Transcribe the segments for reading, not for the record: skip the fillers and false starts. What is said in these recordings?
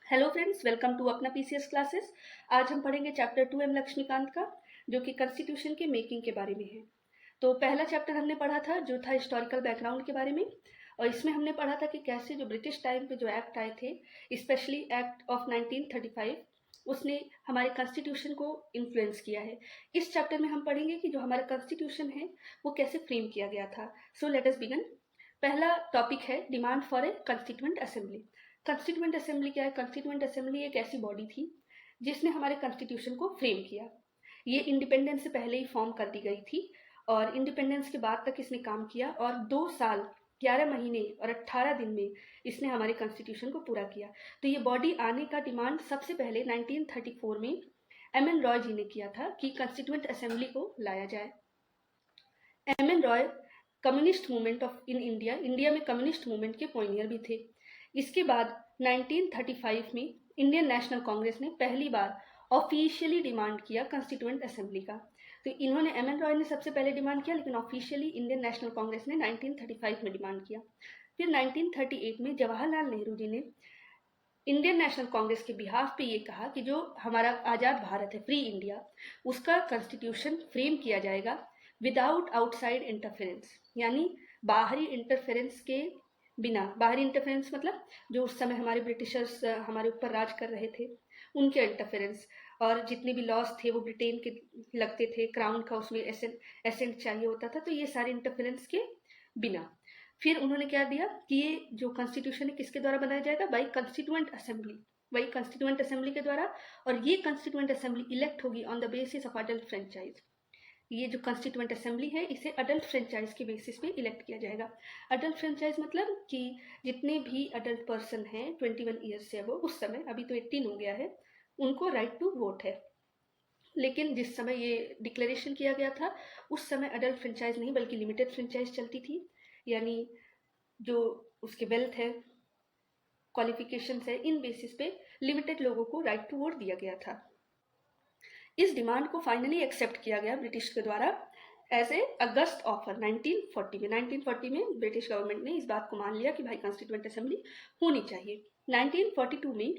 Hello friends, welcome to अपना PCS classes. आज हम पढ़ेंगे चैप्टर 2 एम लक्ष्मीकांत का, जो कि कॉन्स्टिट्यूशन के मेकिंग के बारे में है। तो पहला चैप्टर हमने पढ़ा था जो था हिस्टोरिकल बैकग्राउंड के बारे में, और इसमें हमने पढ़ा था कि कैसे जो ब्रिटिश टाइम पे जो एक्ट आए थे, स्पेशली एक्ट ऑफ 1935, उसने हमारे कॉन्स्टिट्यूशन को इन्फ्लुएंस किया है। इस चैप्टर में हम पढ़ेंगे कि जो हमारा कॉन्स्टिट्यूशन है वो कैसे फ्रेम किया गया था। So let us begin. पहला टॉपिक है demand for a constituent assembly. Constituent assembly क्या है? कॉन्स्टिट्यूएंट असेंबली एक ऐसी बॉडी थी जिसने हमारे कॉन्स्टिट्यूशन को फ्रेम किया। ये इंडिपेंडेंस से पहले ही फॉर्म कर दी गई थी और इंडिपेंडेंस के बाद तक इसने काम किया, और 2 साल 11 महीने और 18 दिन में इसने हमारे कॉन्स्टिट्यूशन को पूरा किया। तो ये बॉडी आने का डिमांड सबसे पहले 1934 में एम एन रॉय जी ने किया था कि कॉन्स्टिट्यूएंट असेंबली को लाया जाए। M N Roy communist movement of in India India में कम्युनिस्ट मूवमेंट के पॉइनियर भी थे। इसके बाद 1935 में इंडियन नेशनल कांग्रेस ने पहली बार ऑफिशियली डिमांड किया कॉन्स्टिट्यूएंट असेंबली का। तो इन्होंने एम एन रॉय ने सबसे पहले डिमांड किया, लेकिन ऑफिशियली इंडियन नेशनल कांग्रेस ने 1935 में डिमांड किया। फिर 1938 में जवाहरलाल नेहरू जी ने इंडियन नेशनल कांग्रेस के बिहाफ पे ये कहा कि जो हमारा आज़ाद भारत है, फ्री इंडिया, उसका कॉन्स्टिट्यूशन फ्रेम किया जाएगा विदाउट आउटसाइड इंटरफेरेंस, यानी बाहरी इंटरफेरेंस के बिना। बाहरी इंटरफेरेंस मतलब जो उस समय हमारे ब्रिटिशर्स हमारे ऊपर राज कर रहे थे, उनके इंटरफेरेंस, और जितने भी लॉज थे वो ब्रिटेन के लगते थे, क्राउन का उसमें एसेंट चाहिए होता था, तो ये सारे इंटरफेरेंस के बिना। फिर उन्होंने क्या दिया कि ये जो कॉन्स्टिट्यूशन है किसके द्वारा बनाया जाएगा? बाई कॉन्स्टिट्यूएंट असेंबली, वही कॉन्स्टिट्यूएंट असेंबली के द्वारा। और ये कॉन्स्टिट्यूएंट असेंबली इलेक्ट होगी on the basis of adult franchise. ये जो कॉन्स्टिट्यूएंट असेंबली है इसे अडल्ट फ्रेंचाइज के बेसिस पे इलेक्ट किया जाएगा। अडल्ट फ्रेंचाइज मतलब कि जितने भी अडल्ट पर्सन हैं 21 ईयर्स से, वो उस समय, अभी तो 18 हो गया है, उनको राइट टू वोट है। लेकिन जिस समय ये डिक्लेरेशन किया गया था उस समय अडल्ट फ्रेंचाइज नहीं बल्कि लिमिटेड फ्रेंचाइज चलती थी, यानी जो उसके वेल्थ है, क्वालिफिकेशंस है, इन बेसिस पे लिमिटेड लोगों को राइट टू वोट दिया गया था। इस डिमांड को फाइनली एक्सेप्ट किया गया ब्रिटिश के द्वारा एज ए अगस्त ऑफर 1940 में। 1940 में ब्रिटिश गवर्नमेंट ने इस बात को मान लिया कि भाई कॉन्स्टिट्यूएंट असेंबली होनी चाहिए। 1942 में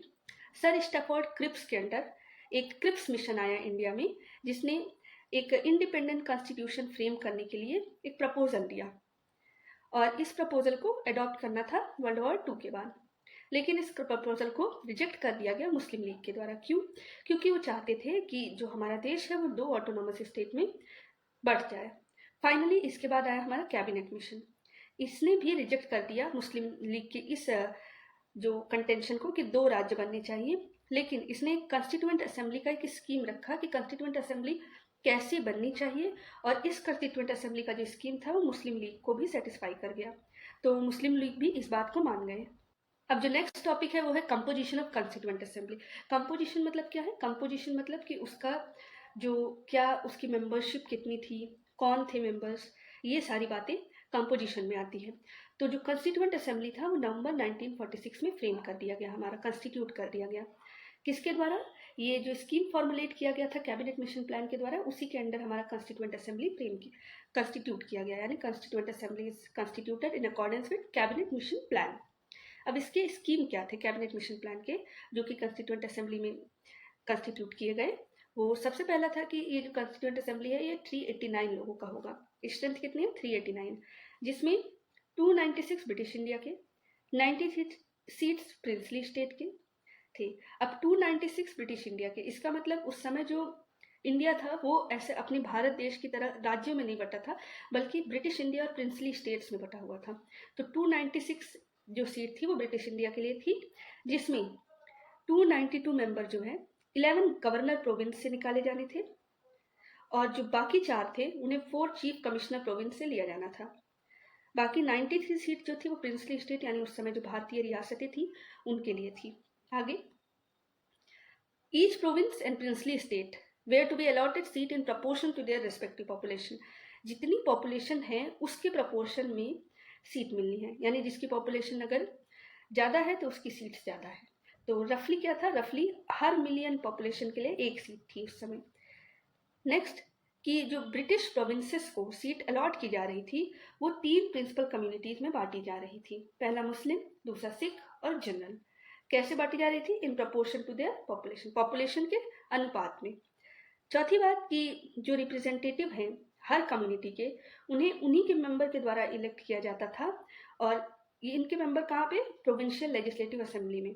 सर स्टैफोर्ड क्रिप्स के अंडर एक क्रिप्स मिशन आया इंडिया में, जिसने एक इंडिपेंडेंट कॉन्स्टिट्यूशन फ्रेम करने के लिए एक प्रपोजल दिया, और इस प्रपोजल को अडॉप्ट करना था वर्ल्ड वॉर 2 के बाद। लेकिन इस प्रपोजल को रिजेक्ट कर दिया गया मुस्लिम लीग के द्वारा। क्यों? क्योंकि वो चाहते थे कि जो हमारा देश है वो 2 ऑटोनोमस स्टेट में बढ़ जाए। फाइनली इसके बाद आया हमारा कैबिनेट मिशन, इसने भी रिजेक्ट कर दिया मुस्लिम लीग के इस जो कंटेंशन को कि 2 राज्य बनने चाहिए। लेकिन इसने कॉन्स्टिट्यूएंट असेंबली का एक स्कीम रखा कि कॉन्स्टिट्यूएंट असेंबली कैसे बननी चाहिए, और इस कॉन्स्टिट्यूएंट असेंबली का जो स्कीम था वो मुस्लिम लीग को भी सेटिस्फाई कर गया, तो मुस्लिम लीग भी इस बात को मान गए। अब जो नेक्स्ट टॉपिक है वो है composition of constituent assembly. Composition मतलब क्या है? कंपोजिशन मतलब कि उसका जो क्या उसकी मेंबरशिप कितनी थी, कौन थे मेंबर्स, ये सारी बातें कंपोजिशन में आती है। तो जो कॉन्स्टिट्यूएंट असेंबली था वो नवंबर 1946 में फ्रेम कर दिया गया, हमारा कॉन्स्टिट्यूट कर दिया गया। किसके द्वारा? ये जो स्कीम फॉर्मुलेट किया गया था कैबिनेट मिशन प्लान के द्वारा, उसी के अंडर हमारा कॉन्स्टिट्यूएंट असेंबली कॉन्स्टिट्यूट किया गया, यानी constituent assembly is constituted in accordance with cabinet mission plan. अब इसके स्कीम क्या थे कैबिनेट मिशन प्लान के, जो कि कॉन्स्टिट्यूएंट असेंबली में कॉन्स्टिट्यूट किए गए? वो सबसे पहला था कि ये जो कॉन्स्टिट्यूएंट असेंबली है ये 389 लोगों का होगा। स्ट्रेंथ कितनी है? 389, जिसमें 296 ब्रिटिश इंडिया के, 93 सीट्स प्रिंसली स्टेट के थे। अब 296 ब्रिटिश इंडिया के, इसका मतलब उस समय जो इंडिया था वो ऐसे अपने भारत देश की तरह राज्यों में नहीं बटा था, बल्कि ब्रिटिश इंडिया और प्रिंसली स्टेट्स में बटा हुआ था। तो 296 जो सीट थी वो ब्रिटिश इंडिया के लिए थी, जिसमें 292 मेंबर जो है 11 गवर्नर प्रोविंस से निकाले जाने थे, और जो बाकी 4 थे उन्हें 4 चीफ कमिश्नर प्रोविंस से लिया जाना था। बाकी 93 सीट जो थी वो प्रिंसली स्टेट, यानी उस समय जो भारतीय रियासतें थी उनके लिए थी। आगे, each province and princely state were to be allotted seat in proportion to their respective population. जितनी पॉपुलेशन है उसके प्रपोर्शन में सीट मिलनी है, यानी जिसकी पॉपुलेशन अगर ज़्यादा है तो उसकी सीट ज़्यादा है। तो रफली क्या था? रफली हर मिलियन पॉपुलेशन के लिए 1 सीट थी उस समय। नेक्स्ट, कि जो ब्रिटिश प्रोविंसेस को सीट अलॉट की जा रही थी वो 3 प्रिंसिपल कम्युनिटीज़ में बांटी जा रही थी। पहला मुस्लिम, दूसरा सिख और जनरल। कैसे बांटी जा रही थी? In proportion to their population, population के अनुपात में। चौथी बात कि जो रिप्रेजेंटेटिव हैं हर कम्युनिटी के, उन्हें उन्हीं के मेंबर के द्वारा इलेक्ट किया जाता था। और ये इनके मेंबर कहाँ पे? प्रोविंशियल लेजिस्लेटिव असेंबली में।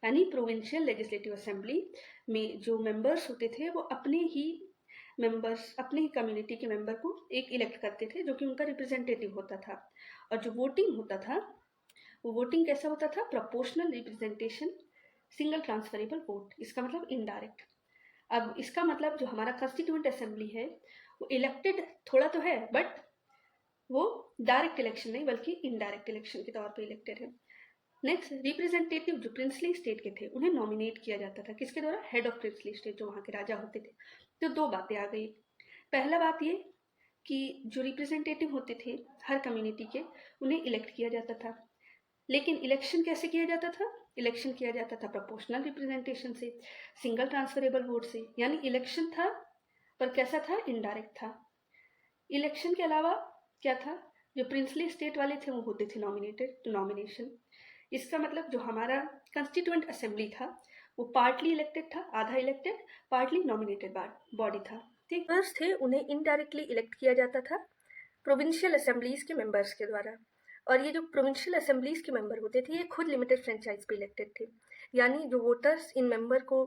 यानी प्रोविंशियल लेजिस्लेटिव असेंबली में जो मेंबर्स होते थे वो अपने ही कम्युनिटी के मेंबर को एक इलेक्ट करते थे, जो कि उनका रिप्रेजेंटेटिव होता था। और जो वोटिंग होता था वो वोटिंग कैसा होता था? Proportional representation, single transferable vote, इसका मतलब इनडायरेक्ट। अब इसका मतलब जो हमारा कंस्टिट्यूएंट असेंबली है वो इलेक्टेड थोड़ा तो है, बट वो डायरेक्ट इलेक्शन नहीं बल्कि इनडायरेक्ट इलेक्शन के तौर पे इलेक्टेड है। नेक्स्ट, रिप्रेजेंटेटिव जो प्रिंसली स्टेट के थे उन्हें नॉमिनेट किया जाता था। किसके द्वारा? हेड ऑफ प्रिंसली स्टेट, जो वहाँ के राजा होते थे। तो दो बातें आ गई। पहला बात ये कि जो रिप्रेजेंटेटिव होते थे हर कम्युनिटी के, उन्हें इलेक्ट किया जाता था। लेकिन इलेक्शन कैसे किया जाता था? इलेक्शन किया जाता था प्रोपोर्शनल रिप्रेजेंटेशन से, सिंगल ट्रांसफरेबल वोट से। यानी इलेक्शन था पर कैसा था? इनडायरेक्ट था। इलेक्शन के अलावा क्या था? जो प्रिंसली स्टेट वाले थे वो होते थे नॉमिनेटेड टू नॉमिनेशन। इसका मतलब जो हमारा कंस्टिट्यूएंट असेंबली था वो पार्टली इलेक्टेड था, आधा इलेक्टेड, पार्टली नॉमिनेटेड बॉडी था। ठीक, मेंबर्स थे उन्हें इनडायरेक्टली इलेक्ट किया जाता था प्रोविंशियल असेंबलीज के मेंबर्स के द्वारा। और ये जो प्रोविंशियल असेंबलीज के मेंबर होते थे ये खुद लिमिटेड फ्रेंचाइज पे इलेक्टेड थे। यानी जो वोटर्स इन मेंबर को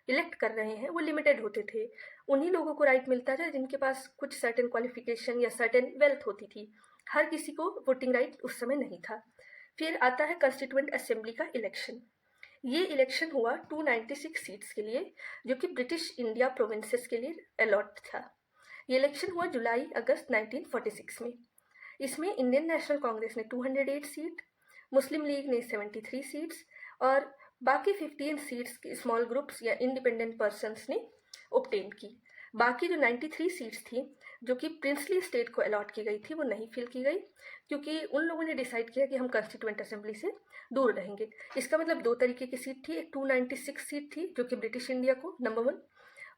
इलेक्ट कर रहे हैं वो लिमिटेड होते थे। उन्हीं लोगों को राइट मिलता था जिनके पास कुछ सर्टेन क्वालिफिकेशन या सर्टेन वेल्थ होती थी। हर किसी को वोटिंग राइट उस समय नहीं था। फिर आता है कंस्टिट्यूएंट असेंबली का इलेक्शन। ये इलेक्शन हुआ 296 सीट्स के लिए, जो कि ब्रिटिश इंडिया प्रोविंसेस के लिए अलॉट था। ये इलेक्शन हुआ जुलाई अगस्त 1946 में। इसमें इंडियन नेशनल कांग्रेस ने 208 सीट, मुस्लिम लीग ने 73 सीट्स और बाकी 15 सीट्स स्मॉल ग्रुप्स या इंडिपेंडेंट पर्सन्स ने ऑब्टेन की। बाकी जो 93 सीट्स थी जो कि प्रिंसली स्टेट को अलॉट की गई थी वो नहीं फिल की गई, क्योंकि उन लोगों ने डिसाइड किया कि हम कंस्टिट्यूएंट असेंबली से दूर रहेंगे। इसका मतलब दो तरीके की सीट थी। एक 296 सीट थी जो कि ब्रिटिश इंडिया को नंबर 1,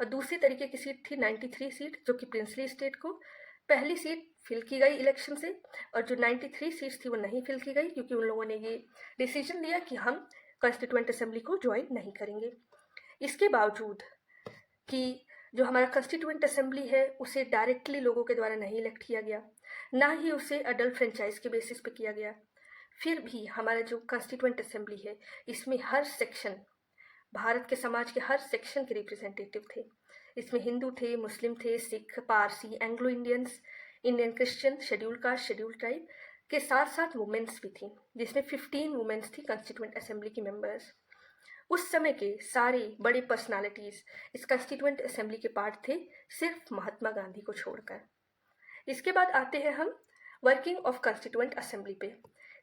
और दूसरी तरीके की सीट थी 93 सीट जो कि प्रिंसली स्टेट को। पहली सीट फिल की गई इलेक्शन से और जो 93 सीट्स थी वो नहीं फिल की गई, क्योंकि उन लोगों ने ये डिसीजन लिया कि हम कंस्टिट्यूएंट असेंबली को ज्वाइन नहीं करेंगे। इसके बावजूद कि जो हमारा कंस्टिट्यूएंट असेंबली है उसे डायरेक्टली लोगों के द्वारा नहीं इलेक्ट किया गया, ना ही उसे अडल्ट फ्रेंचाइज के बेसिस पे किया गया, फिर भी हमारा जो कंस्टिट्यूएंट असेंबली है इसमें हर सेक्शन, भारत के समाज के हर सेक्शन के रिप्रेजेंटेटिव थे। इसमें हिंदू थे, मुस्लिम थे, Sikh, Parsi, Anglo Indians, Indian Christian, schedule caste, schedule tribe के साथ साथ वुमेन्स भी थी, जिसमें 15 वुमेन्स थी कंस्टिट्यूएंट असेंबली की मेंबर्स। उस समय के सारे बड़े पर्सनालिटीज इस कंस्टिट्यूएंट असेंबली के पार्ट थे, सिर्फ महात्मा गांधी को छोड़कर। इसके बाद आते हैं हम वर्किंग ऑफ कंस्टिट्यूएंट असेंबली पे।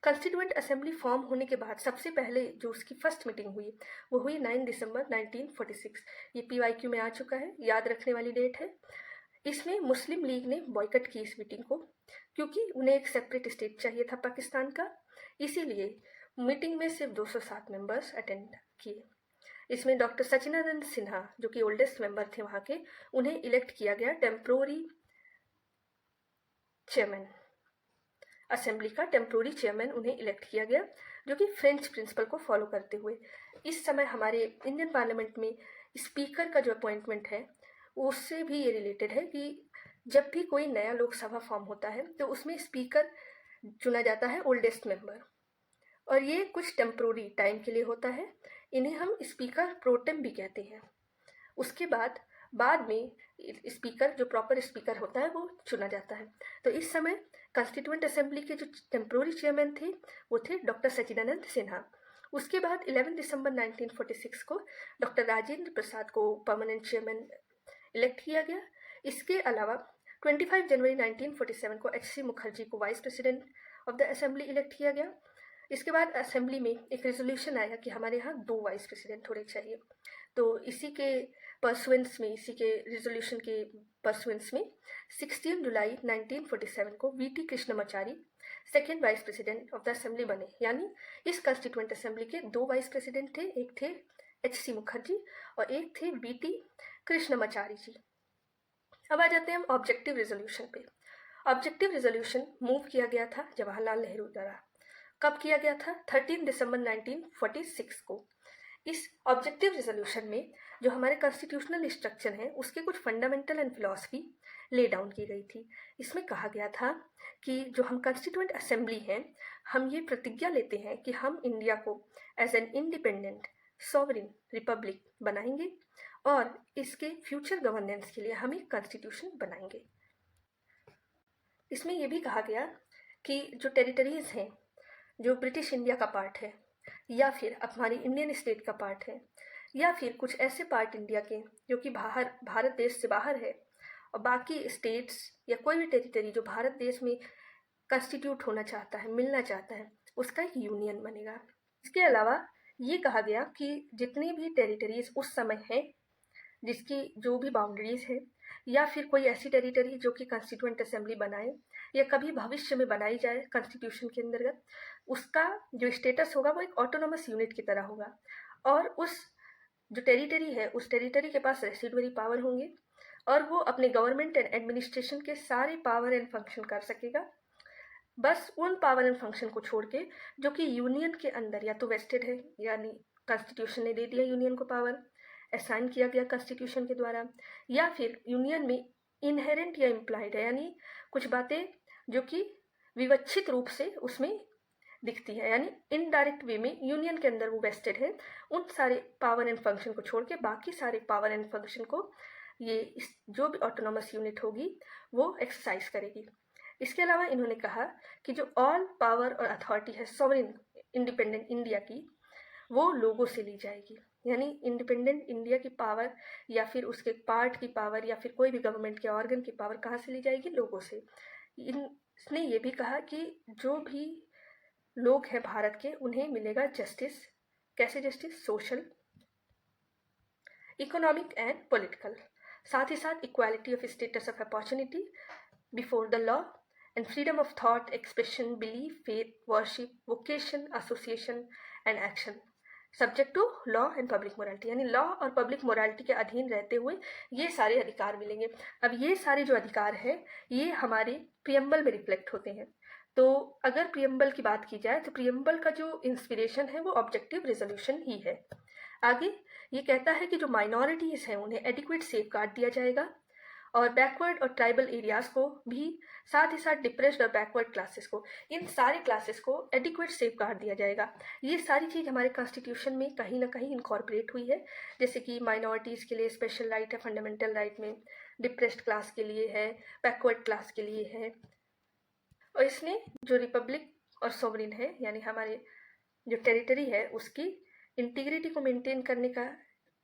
कंस्टिट्यूएंट असेंबली फॉर्म होने के बाद सबसे पहले जो उसकी फर्स्ट मीटिंग हुई वो हुई 9 दिसंबर 1946। ये PYQ में आ चुका है, याद रखने वाली डेट है। इसमें मुस्लिम लीग ने बॉयकट की इस मीटिंग को, क्योंकि उन्हें एक सेपरेट स्टेट चाहिए था पाकिस्तान का। इसीलिए मीटिंग में सिर्फ 207 मेंबर्स अटेंड किए। इसमें डॉक्टर सचिदानंद सिन्हा जो कि ओल्डेस्ट मेंबर थे वहाँ के, उन्हें इलेक्ट किया गया टेम्प्रोरी चेयरमैन, असेंबली का टेम्प्रोरी चेयरमैन उन्हें इलेक्ट किया गया, जो कि फ्रेंच प्रिंसिपल को फॉलो करते हुए। इस समय हमारे इंडियन पार्लियामेंट में स्पीकर का जो अपॉइंटमेंट है उससे भी ये रिलेटेड है कि जब भी कोई नया लोकसभा फॉर्म होता है तो उसमें स्पीकर चुना जाता है ओल्डेस्ट मेंबर, और ये कुछ टेम्प्रोरी टाइम के लिए होता है। इन्हें हम स्पीकर प्रोटेम भी कहते हैं। उसके बाद में स्पीकर, जो प्रॉपर स्पीकर होता है, वो चुना जाता है। तो इस समय कंस्टिट्यूएंट असेंबली के जो टेम्प्रोरी चेयरमैन थे वो थे डॉक्टर सचिदानंद सिन्हा। उसके बाद 11 दिसंबर 1946 को डॉक्टर राजेंद्र प्रसाद को परमानेंट चेयरमैन इलेक्ट किया गया। इसके अलावा 25 जनवरी 1947 को HC मुखर्जी को vice president of the assembly elect किया गया। इसके बाद असेंबली में एक रेजोल्यूशन आया कि हमारे यहाँ 2 वाइस प्रेसिडेंट होने चाहिए। तो इसी के परसुएंस में, इसी के रेजोल्यूशन के परसुएंस में 16 जुलाई 1947 को VT Krishnamachari second vice president of the assembly बने। यानी इस कंस्टिट्यूएंट असेंबली के 2 वाइस प्रेसिडेंट थे, एक थे HC मुखर्जी और एक थे VT कृष्णमाचारी जी। अब आ जाते हैं हम ऑब्जेक्टिव रेजोल्यूशन पे। ऑब्जेक्टिव रेजोल्यूशन मूव किया गया था जवाहरलाल नेहरू द्वारा। कब किया गया था? 13 दिसंबर 1946 को। इस ऑब्जेक्टिव रिजोल्यूशन में जो हमारे कॉन्स्टिट्यूशनल स्ट्रक्चर है उसके कुछ fundamental and philosophy lay down की गई थी। इसमें कहा गया था कि जो हम कॉन्स्टिट्यूएंट असेंबली हैं, हम ये प्रतिज्ञा लेते हैं कि हम इंडिया को as an independent sovereign republic बनाएंगे और इसके फ्यूचर गवर्नेंस के लिए हम एक कॉन्स्टिट्यूशन बनाएंगे। इसमें यह भी कहा गया कि जो टेरिटरीज हैं, जो ब्रिटिश इंडिया का पार्ट है या फिर हमारी इंडियन स्टेट का पार्ट है या फिर कुछ ऐसे पार्ट इंडिया के जो कि भारत देश से बाहर है और बाकी स्टेट्स या कोई भी टेरिटरी जो भारत देश में कंस्टिट्यूट होना चाहता है, मिलना चाहता है, उसका एक यूनियन बनेगा। इसके अलावा ये कहा गया कि जितनी भी टेरिटरीज उस समय हैं, जिसकी जो भी बाउंड्रीज है या फिर कोई ऐसी टेरिटरी जो कि कॉन्स्टिट्यूएंट असेंबली बनाए या कभी भविष्य में बनाई जाए कॉन्स्टिट्यूशन के अंतर्गत, उसका जो स्टेटस होगा वो एक ऑटोनोमस यूनिट की तरह होगा और उस जो टेरिटरी है उस टेरिटरी के पास रेसिडुअरी पावर होंगे और वो अपने गवर्नमेंट एंड एडमिनिस्ट्रेशन के सारे पावर एंड फंक्शन कर सकेगा, बस उन पावर एंड फंक्शन को छोड़ के जो कि यूनियन के अंदर या तो वेस्टेड है, यानी कॉन्स्टिट्यूशन ने दे दिया यूनियन को पावर, असाइन किया गया कॉन्स्टिट्यूशन के द्वारा, या फिर यूनियन में इनहेरेंट या इम्प्लाइड है, यानी कुछ बातें जो कि विवक्षित रूप से उसमें दिखती है, यानी इनडायरेक्ट वे में यूनियन के अंदर वो वेस्टेड है, उन सारे पावर एंड फंक्शन को छोड़ के बाकी सारे पावर एंड फंक्शन को ये जो भी ऑटोनोमस यूनिट होगी वो एक्सरसाइज करेगी। इसके अलावा इन्होंने कहा कि जो ऑल पावर और अथॉरिटी है सॉवरेन इंडिपेंडेंट इंडिया की, वो लोगों से ली जाएगी, यानी इंडिपेंडेंट इंडिया की पावर या फिर उसके पार्ट की पावर या फिर कोई भी गवर्नमेंट के ऑर्गन की पावर कहाँ से ली जाएगी? लोगों से। इसने ये भी कहा कि जो भी लोग हैं भारत के, उन्हें मिलेगा जस्टिस। कैसे justice? Social, economic and political, साथ ही साथ equality of status of opportunity before the law and freedom of thought, expression, belief, faith, worship, vocation, association and action subject to law and public morality, यानी law और public morality के अधीन रहते हुए ये सारे अधिकार मिलेंगे। अब ये सारे जो अधिकार है ये हमारे प्रियम्बल में रिफ्लेक्ट होते हैं। तो अगर प्रियम्बल की बात की जाए तो प्रियम्बल का जो इंस्पिरेशन है वो ऑब्जेक्टिव रिजोल्यूशन ही है। आगे ये कहता है कि जो माइनॉरिटीज़ हैं उन्हें एडिक्वेट सेफगार्ड दिया जाएगा और बैकवर्ड और ट्राइबल एरियाज़ को भी, साथ ही साथ डिप्रेस्ड और बैकवर्ड क्लासेस को, इन सारे क्लासेस को एडिक्वेट सेफगार्ड दिया जाएगा। ये सारी चीज़ हमारे कॉन्स्टिट्यूशन में कहीं ना कहीं इनकॉर्पोरेट हुई है, जैसे कि माइनॉरिटीज़ के लिए स्पेशल राइट है फंडामेंटल राइट में, डिप्रेस्ड क्लास के लिए है, बैकवर्ड क्लास के लिए है। और इसने जो रिपब्लिक और सोवरेन है, यानी हमारे जो टेरिटरी है उसकी इंटीग्रिटी को मेंटेन करने का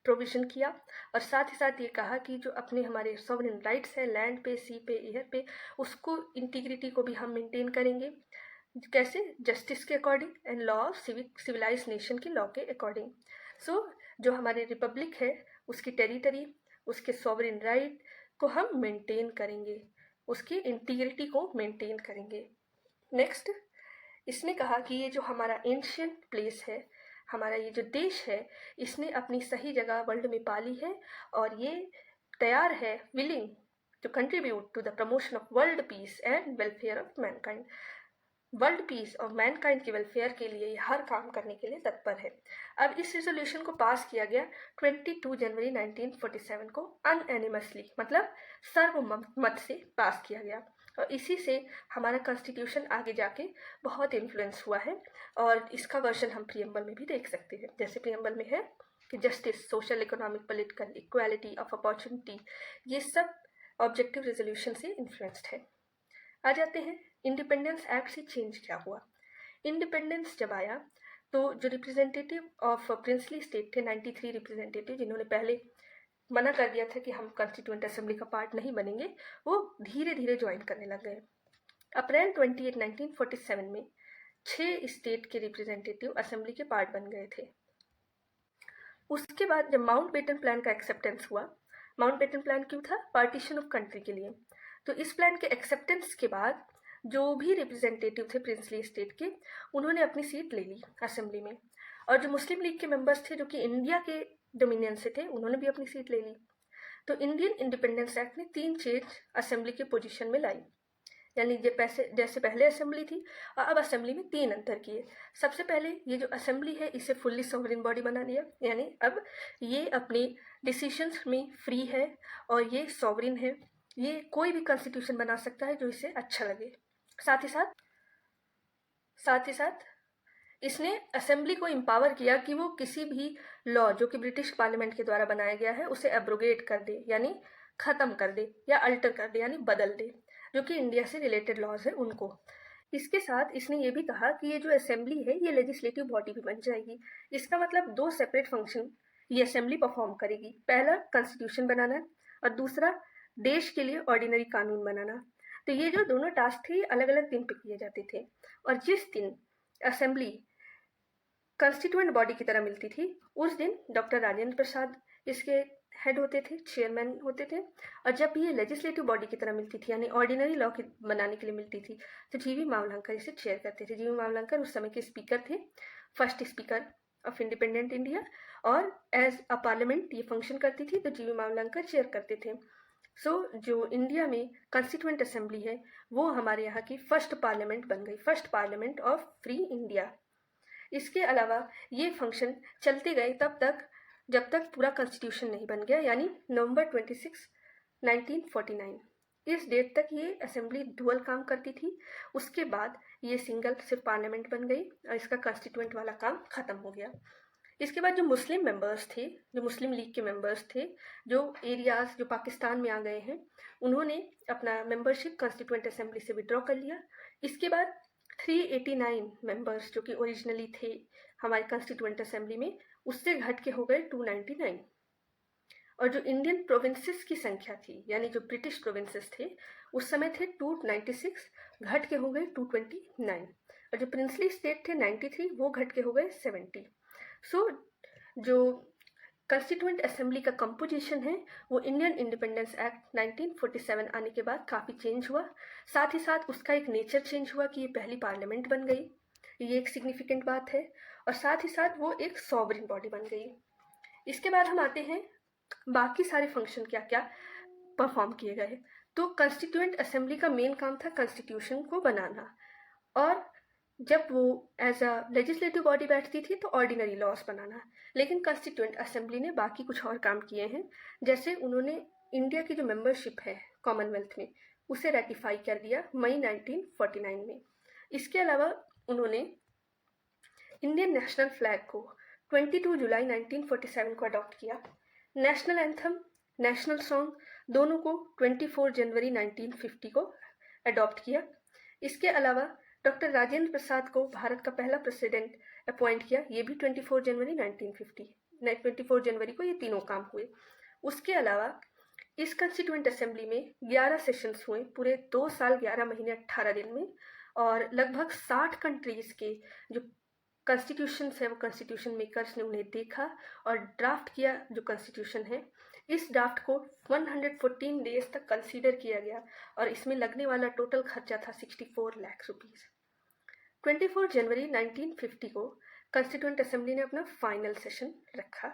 प्रोविज़न किया और साथ ही साथ ये कहा कि जो अपने हमारे सॉवरेन राइट्स है लैंड पे, सी पे, एयर पे, उसको इंटीग्रिटी को भी हम मेंटेन करेंगे। कैसे? जस्टिस के according and law of civilise nation के लॉ के अकॉर्डिंग। सो जो हमारे रिपब्लिक है उसकी टेरिटरी, उसके सॉवरेन राइट को हम मेंटेन करेंगे, उसकी इंटीग्रिटी को मेंटेन करेंगे। नेक्स्ट इसने कहा कि ये जो हमारा एंशियंट प्लेस है, हमारा ये जो देश है, इसने अपनी सही जगह वर्ल्ड में पाली है और ये तैयार है, willing to contribute to the promotion of world peace and welfare of mankind. World peace और मैनकाइंड के वेलफेयर के लिए हर काम करने के लिए तत्पर है। अब इस रेजोल्यूशन को पास किया गया 22 जनवरी 1947 को अनएनिमसली, मतलब सर्वमत से पास किया गया और इसी से हमारा कॉन्स्टिट्यूशन आगे जाके बहुत इन्फ्लुएंस हुआ है और इसका वर्जन हम प्रियम्बल में भी देख सकते हैं। जैसे प्रियम्बल में है कि justice, social, economic, political, equality of opportunity, ये सब ऑब्जेक्टिव रेजोल्यूशन से इन्फ्लुएंस्ड है। आ जाते हैं इंडिपेंडेंस एक्ट से चेंज क्या हुआ। इंडिपेंडेंस जब आया तो जो रिप्रेजेंटेटिव ऑफ प्रिंसली स्टेट थे, 93 रिप्रेजेंटेटिव, जिन्होंने पहले मना कर दिया था कि हम कॉन्स्टिट्यूएंट असेंबली का पार्ट नहीं बनेंगे, वो धीरे धीरे ज्वाइन करने लग गए। अप्रैल 28, 1947 में 6 स्टेट के रिप्रेजेंटेटिव असेंबली के पार्ट बन गए थे। उसके बाद जब माउंटबेटन प्लान का एक्सेप्टेंस हुआ, माउंटबेटन प्लान क्यों था? पार्टीशन ऑफ कंट्री के लिए। तो इस प्लान के एक्सेप्टेंस के बाद जो भी रिप्रेजेंटेटिव थे प्रिंसली स्टेट के, उन्होंने अपनी सीट ले ली असेंबली में और जो मुस्लिम लीग के मेंबर्स थे जो कि इंडिया के डोमिनियन से थे, उन्होंने भी अपनी सीट ले ली। तो इंडियन इंडिपेंडेंस एक्ट ने 3 चेंज असेंबली के पोजीशन में लाई। यानी जैसे पहले असेंबली थी और अब असेंबली में 3 अंतर किए। सबसे पहले ये जो असेंबली है इसे फुल्ली सॉवरेन बॉडी बना दिया, यानी अब ये अपने डिसीजंस में फ्री है और ये सॉवरेन है, ये कोई भी कॉन्स्टिट्यूशन बना सकता है जो इसे अच्छा लगे। साथ ही साथ इसने असेंबली को एम्पावर किया कि वो किसी भी लॉ जो कि ब्रिटिश पार्लियामेंट के द्वारा बनाया गया है उसे एब्रोगेट कर दे, यानी ख़त्म कर दे या अल्टर कर दे, यानी बदल दे, जो कि इंडिया से रिलेटेड लॉज है उनको। इसके साथ इसने ये भी कहा कि ये जो असेंबली है ये लेजिस्लेटिव बॉडी भी बन जाएगी। इसका मतलब 2 सेपरेट फंक्शन ये असेंबली परफॉर्म करेगी। पहला कॉन्स्टिट्यूशन बनाना और दूसरा देश के लिए ऑर्डिनरी कानून बनाना। तो ये जो दोनों टास्क थे अलग अलग दिन पे किए जाते थे, और जिस दिन असेंबली कंस्टिट्यूएंट बॉडी की तरह मिलती थी उस दिन डॉक्टर राजेंद्र प्रसाद इसके हेड होते थे, चेयरमैन होते थे। और जब ये लेजिस्लेटिव बॉडी की तरह मिलती थी यानी ऑर्डिनरी लॉ बनाने के लिए मिलती थी तो जीवी मावलंकर इसे चेयर करते थे। जीवी मावलंकर उस समय के स्पीकर थे, first speaker of independent India, और एज अ पार्लियामेंट ये फंक्शन करती थी तो जीवी मावलंकर चेयर करते थे। जो इंडिया में कॉन्स्टिट्यूएंट असेंबली है वो हमारे यहाँ की फर्स्ट पार्लियामेंट बन गई, first parliament of free India. इसके अलावा ये फंक्शन चलते गए तब तक जब तक पूरा कॉन्स्टिट्यूशन नहीं बन गया, यानी नवंबर 26, 1949 इस डेट तक ये असेंबली डुअल काम करती थी। उसके बाद ये सिंगल सिर्फ पार्लियामेंट बन गई और इसका कॉन्स्टिट्यूएंट वाला काम ख़त्म हो गया। इसके बाद जो मुस्लिम मेंबर्स थे, जो मुस्लिम लीग के मेंबर्स थे, जो एरियाज जो पाकिस्तान में आ गए हैं, उन्होंने अपना मेंबरशिप कॉन्स्टिट्यूएंट असेंबली से विड्रॉ कर लिया। इसके बाद 389 मेंबर्स जो कि ओरिजिनली थे हमारे कॉन्स्टिट्यूएंट असेंबली में, उससे घट के हो गए 299। और जो इंडियन प्रोविंसेस की संख्या थी यानी जो ब्रिटिश प्रोविंसेस थे उस समय थे 296, घट के हो गए 229। और जो प्रिंसली स्टेट थे 93, वो घट के हो गए 70। सो जो कॉन्स्टिट्यूएंट असेंबली का कंपोजिशन है वो इंडियन इंडिपेंडेंस एक्ट 1947 आने के बाद काफ़ी चेंज हुआ। साथ ही साथ उसका एक नेचर चेंज हुआ कि ये पहली पार्लियामेंट बन गई, ये एक सिग्निफिकेंट बात है, और साथ ही साथ वो एक सॉवरेन बॉडी बन गई। इसके बाद हम आते हैं बाकी सारे फंक्शन क्या क्या परफॉर्म किए गए। तो कॉन्स्टिट्यूएंट असेंबली का मेन काम था कॉन्स्टिट्यूशन को बनाना, और जब वो एज अ लेजिस्लेटिव बॉडी बैठती थी तो ऑर्डिनरी लॉज बनाना। लेकिन कॉन्स्टिट्यूएंट असेंबली ने बाकी कुछ और काम किए हैं, जैसे उन्होंने इंडिया की जो मेंबरशिप है कॉमनवेल्थ में उसे रेटिफाई कर दिया मई 1949 में। इसके अलावा उन्होंने इंडियन नेशनल फ्लैग को 22 जुलाई 1947 को अडॉप्ट किया। नेशनल एंथम, नेशनल सॉन्ग दोनों को 24 जनवरी 1950 को अडॉप्ट किया। इसके अलावा डॉक्टर राजेंद्र प्रसाद को भारत का पहला प्रेसिडेंट अपॉइंट किया, ये भी 24 जनवरी 1950, 24 जनवरी को ये तीनों काम हुए। उसके अलावा इस कॉन्स्टिट्यूएंट असेंबली में 11 सेशंस हुए, पूरे 2 साल 11 महीने 18 दिन में, और लगभग 60 कंट्रीज़ के जो कॉन्स्टिट्यूशन है वो कॉन्स्टिट्यूशन मेकर्स ने उन्हें देखा और ड्राफ्ट किया जो कॉन्स्टिट्यूशन है। इस ड्राफ्ट को 114 डेज तक कंसीडर किया गया और इसमें लगने वाला टोटल खर्चा था 64 लाख रुपीज़। 24 जनवरी 1950 को कॉन्स्टिट्यूएंट असेंबली ने अपना फाइनल सेशन रखा।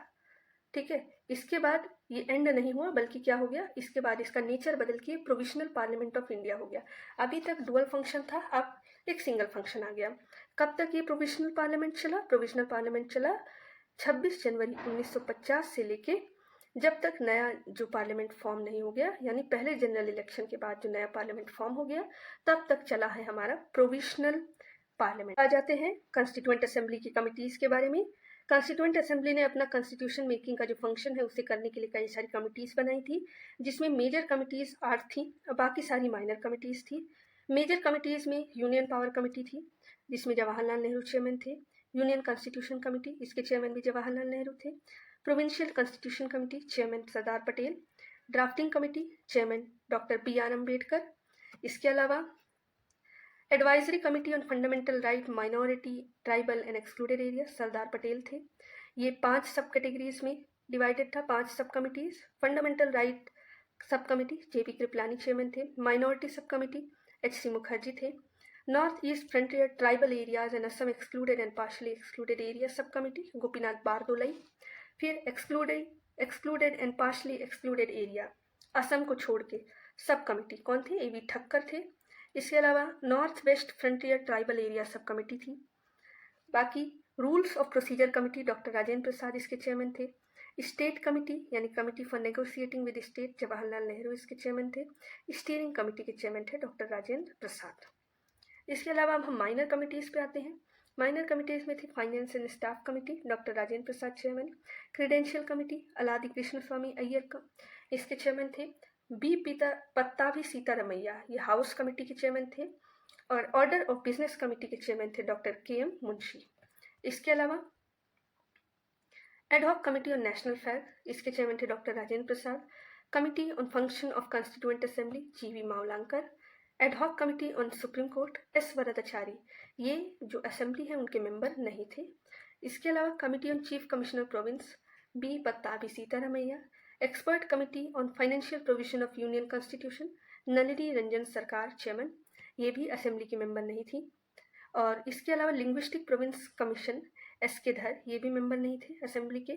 ठीक है, इसके बाद ये एंड नहीं हुआ, बल्कि क्या हो गया, इसके बाद इसका नेचर बदल के प्रोविजनल पार्लियामेंट ऑफ इंडिया हो गया। अभी तक डुअल फंक्शन था, अब एक सिंगल फंक्शन आ गया। कब तक ये प्रोविजनल पार्लियामेंट चला? प्रोविजनल पार्लियामेंट चला 26 जनवरी 1950 से लेके जब तक नया जो पार्लियामेंट फॉर्म नहीं हो गया, यानी पहले जनरल इलेक्शन के बाद जो नया पार्लियामेंट फॉर्म हो गया, तब तक चला है हमारा प्रोविजनल पार्लियामेंट। आ जाते हैं कॉन्स्टिट्यूएंट असेंबली की कमिटीज़ के बारे में। कॉन्स्टिट्यूएंट असेंबली ने अपना कॉन्स्टिट्यूशन मेकिंग का जो फंक्शन है उसे करने के लिए कई सारी कमिटीज़ बनाई थी, जिसमें मेजर कमिटीज़ 8 थी और बाकी सारी माइनर कमिटीज़ थी। मेजर कमिटीज़ में यूनियन पावर कमेटी थी, जिसमें जवाहरलाल नेहरू चेयरमैन थे। यूनियन कॉन्स्टिट्यूशन कमेटी, इसके चेयरमैन भी जवाहरलाल नेहरू थे। Provincial constitution committee, chairman Sardar Patel. Drafting committee, chairman doctor BR Ambedkar. इसके अलावा advisory committee on fundamental right minority tribal and excluded area, Sardar Patel थे। ये 5 सब कैटेगरीज में डिवाइडेड था, 5 सब committees. Fundamental right sub committee JP Kripalani chairman थे। Minority sub committee HC Mukherjee थे। North east frontier tribal areas and Assam excluded and partially excluded area sub committee Gopinath Bordoloi. फिर excluded and partially excluded area Assam को छोड़ के sub committee कौन थे? AV Thakkar थे। इसके अलावा north west frontier tribal area sub committee थी। बाकी rules of procedure committee doctor Rajendra Prasad इसके चेयरमैन थे। स्टेट कमेटी यानी committee for negotiating with state Jawaharlal Nehru इसके चेयरमैन थे। स्टीयरिंग कमेटी के चेयरमैन थे डॉक्टर राजेंद्र प्रसाद। इसके अलावा अब हम माइनर कमिटीज़ पे आते हैं। माइनर कमिटीज़ में थी finance and staff committee doctor Rajendra Prasad chairman. Credential committee Alladi Krishnaswami Ayyar का इसके चेयरमैन थे। पत्ताभी सीतारमैया ये हाउस कमेटी के चेयरमैन थे। और ऑर्डर ऑफ बिजनेस कमेटी के चेयरमैन थे डॉक्टर KM मुंशी। इसके अलावा ad hoc committee on national flag इसके चेयरमैन थे doctor Rajendra Prasad. Committee on function of constituent assembly GV Mavalankar. Ad hoc committee on supreme court S Varadachari ये जो असेंबली है उनके मेंबर नहीं थे। इसके अलावा committee on chief commissioner province B Pattabhi Sitaramayya. Expert committee on financial provision of union constitution Nalini Ranjan Sarkar chairman ये भी असेंबली की मेंबर नहीं थी। और इसके अलावा लिंग्विस्टिक प्रोविंस कमीशन SK धर ये भी मेंबर नहीं थे असेंबली के।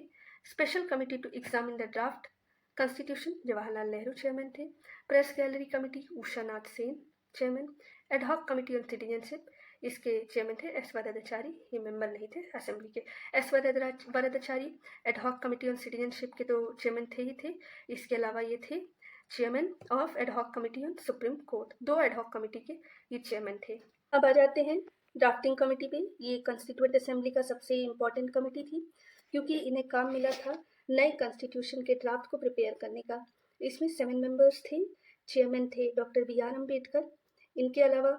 Special committee to examine the draft constitution Jawaharlal Nehru chairman थे। Press gallery committee Usha Nath Sen chairman. Ad hoc committee on citizenship इसके चेयरमैन थे S वरदाचारी ये मेंबर नहीं थे असेंबली के। S Varadachari ad hoc committee on citizenship के तो चेयरमैन थे ही थे। इसके अलावा ये थे chairman of ad hoc committee on supreme court 2 ad hoc committee के ये चेयरमैन थे। अब आ जाते हैं ड्राफ्टिंग कमेटी पे। ये कॉन्स्टिट्यूएंट असेंबली का सबसे इम्पॉर्टेंट कमेटी थी क्योंकि इन्हें काम मिला था नए कॉन्स्टिट्यूशन के ड्राफ्ट को प्रिपेयर करने का। इसमें 7 मेंबर्स थे। चेयरमैन थे डॉक्टर BR अम्बेडकर। इनके अलावा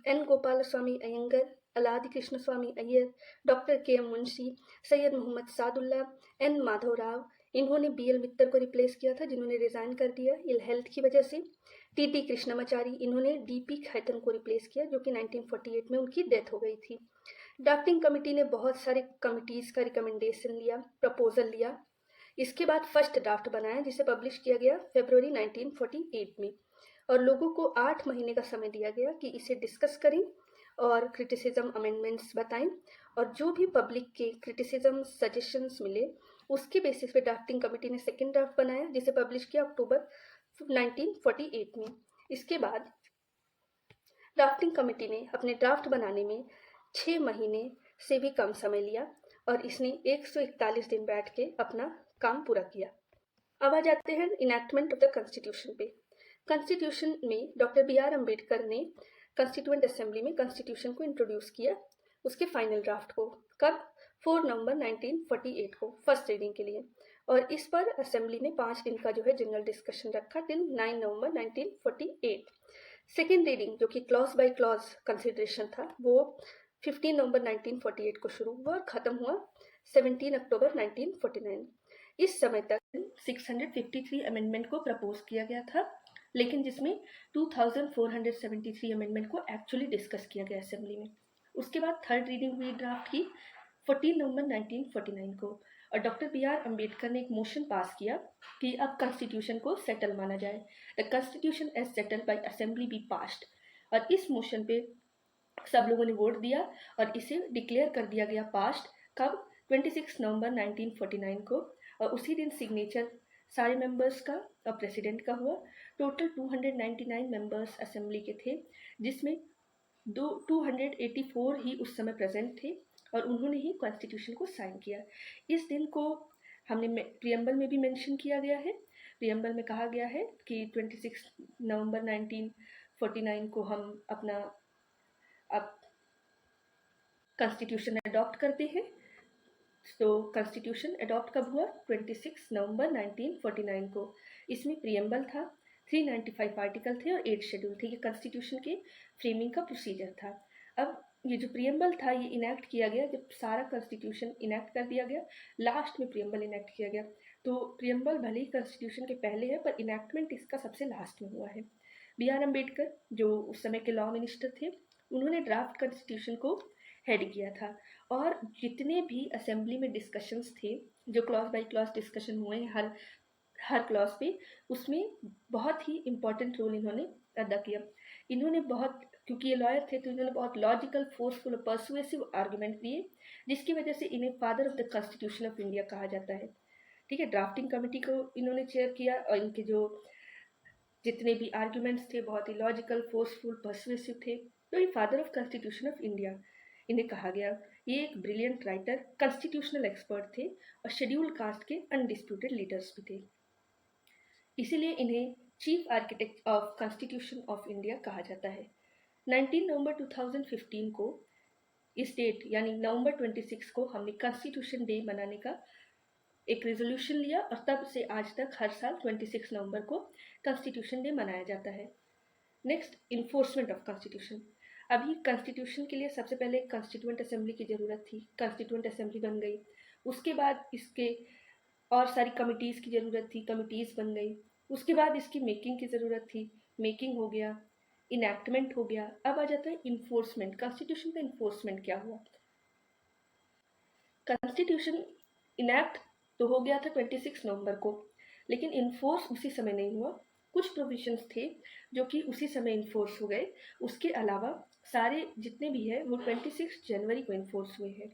N Gopalaswami Ayyangar, Alladi Krishnaswami Ayyar, doctor KM Munshi, Syed Mohammad Saadulla, N Madhav Rao इन्होंने BL मित्तर को रिप्लेस किया था जिन्होंने रिज़ाइन कर दिया इल हेल्थ की वजह से। TT कृष्णमाचारी इन्होंने DP खैतन को रिप्लेस किया जो कि 1948 में उनकी डेथ हो गई थी। ड्राफ्टिंग कमेटी ने बहुत सारे कमिटीज़ का रिकमेंडेशन लिया, प्रपोजल लिया। इसके बाद फर्स्ट ड्राफ्ट बनाया जिसे पब्लिश किया गया फरवरी 1948 में। और लोगों को 8 महीने का समय दिया गया कि इसे डिस्कस करें और क्रिटिसिज्म अमेंडमेंट्स बताएं। और जो भी पब्लिक के क्रिटिसिज्म सजेशंस मिले उसके बेसिस पे ड्राफ्टिंग कमेटी ने सेकेंड ड्राफ्ट बनाया जिसे पब्लिश किया अक्टूबर 1948 में। इसके बाद ड्राफ्टिंग कमेटी ने अपने ड्राफ्ट बनाने में 6 महीने से भी कम समय लिया और इसने 141 दिन बैठ के अपना काम पूरा किया। अब आ जाते हैं इनैक्टमेंट ऑफ द कॉन्स्टिट्यूशन पे। कॉन्स्टिट्यूशन में डॉक्टर BR अम्बेडकर ने कॉन्स्टिट्यूएंट असेंबली में कॉन्स्टिट्यूशन को इंट्रोड्यूस किया उसके फाइनल ड्राफ्ट को। कब? 4 नवंबर 1948 को फर्स्ट रीडिंग के लिए। और इस पर असेंबली ने 5 दिन का जो है जनरल डिस्कशन रखा टिल 9 नवंबर 1948। सेकेंड रीडिंग जो कि क्लॉज बाय क्लॉज कंसिडरेशन था वो 15 नवंबर 1948 को शुरू हुआ और ख़त्म हुआ 17 अक्टूबर 1949। इस समय तक 653 अमेंडमेंट को प्रपोज किया गया था लेकिन जिसमें 2473 अमेंडमेंट को एक्चुअली डिस्कस किया गया असेंबली में। उसके बाद थर्ड रीडिंग हुई ड्राफ्ट की 14 नवंबर 1949 को और डॉक्टर BR अम्बेडकर ने एक मोशन पास किया कि अब कॉन्स्टिट्यूशन को सेटल माना जाए। The constitution as settle by assembly be passed. और इस मोशन पे सब लोगों ने वोट दिया और इसे डिक्लेयर कर दिया गया पास्ड। कब? 26 नवंबर 1949 को। और उसी दिन सिग्नेचर सारे मेंबर्स का और प्रेसिडेंट का हुआ। टोटल 299 मेंबर्स असेंबली के थे जिसमें 284 ही उस समय प्रेजेंट थे और उन्होंने ही कॉन्स्टिट्यूशन को साइन किया। इस दिन को हमने प्रियम्बल में भी मेंशन किया गया है। प्रियम्बल में कहा गया है कि 26 नवंबर 1949 को हम अपना अब कॉन्स्टिट्यूशन अडॉप्ट करते हैं। तो कॉन्स्टिट्यूशन अडॉप्ट कब हुआ? 26 नवंबर 1949 को। इसमें प्रियम्बल था, 395 आर्टिकल थे और 8 शेड्यूल थे। ये कॉन्स्टिट्यूशन के फ्रेमिंग का प्रोसीजर था। अब ये जो प्रियम्बल था ये इनैक्ट किया गया जब सारा कॉन्स्टिट्यूशन इनैक्ट कर दिया गया, लास्ट में प्रियम्बल इनैक्ट किया गया। तो प्रियम्बल भले ही कॉन्स्टिट्यूशन के पहले है पर इनैक्टमेंट इसका सबसे लास्ट में हुआ है। BR अम्बेडकर जो उस समय के लॉ मिनिस्टर थे उन्होंने ड्राफ्ट कॉन्स्टिट्यूशन को हेड किया था और जितने भी असेंबली में डिस्कशंस थे जो क्लॉज बाय क्लॉज डिस्कशन हुए हैं हर क्लॉज पे, उसमें बहुत ही इम्पोर्टेंट रोल इन्होंने अदा किया। इन्होंने बहुत, क्योंकि ये लॉयर थे तो इन्होंने बहुत लॉजिकल, फोर्सफुल और पर्सुएसिव आर्गुमेंट दिए जिसकी वजह से इन्हें father of the constitution of India कहा जाता है। ठीक है, ड्राफ्टिंग कमेटी को इन्होंने चेयर किया और इनके जो जितने भी आर्ग्यूमेंट्स थे बहुत ही लॉजिकल, फोर्सफुल, पर्सुएसिव थे। तो ये father of constitution of India इन्हें कहा गया। ये एक ब्रिलियंट राइटर, कॉन्स्टिट्यूशनल एक्सपर्ट थे और शेड्यूल्ड कास्ट के अनडिस्प्यूटेड लीडर्स भी थे। इसीलिए इन्हें chief architect of constitution of India कहा जाता है। 19 नवंबर 2015 को इस डेट यानी नवंबर 26 को हमने कॉन्स्टिट्यूशन डे मनाने का एक रेजोल्यूशन लिया और तब से आज तक हर साल 26 नवंबर को कॉन्स्टिट्यूशन डे मनाया जाता है। Next, enforcement of constitution. अभी कॉन्स्टिट्यूशन के लिए सबसे पहले कॉन्स्टिट्यूएंट असेंबली की ज़रूरत थी। कॉन्स्टिट्यूएंट असेंबली बन गई, उसके बाद इसके और सारी कमिटीज़ की ज़रूरत थी, कमिटीज़ बन गई। उसके बाद इसकी मेकिंग की ज़रूरत थी, मेकिंग हो गया, इनैक्टमेंट हो गया। अब आ जाता है इन्फोर्समेंट। कॉन्स्टिट्यूशन का इन्फोर्समेंट क्या हुआ? कॉन्स्टिट्यूशन इनैक्ट तो हो गया था 26 नवंबर को, लेकिन इन्फोर्स उसी समय नहीं हुआ। कुछ प्रोविजंस थे जो कि उसी समय इन्फोर्स हो गए। उसके अलावा सारे जितने भी है वो 26 जनवरी को इन्फोर्स हुए हैं।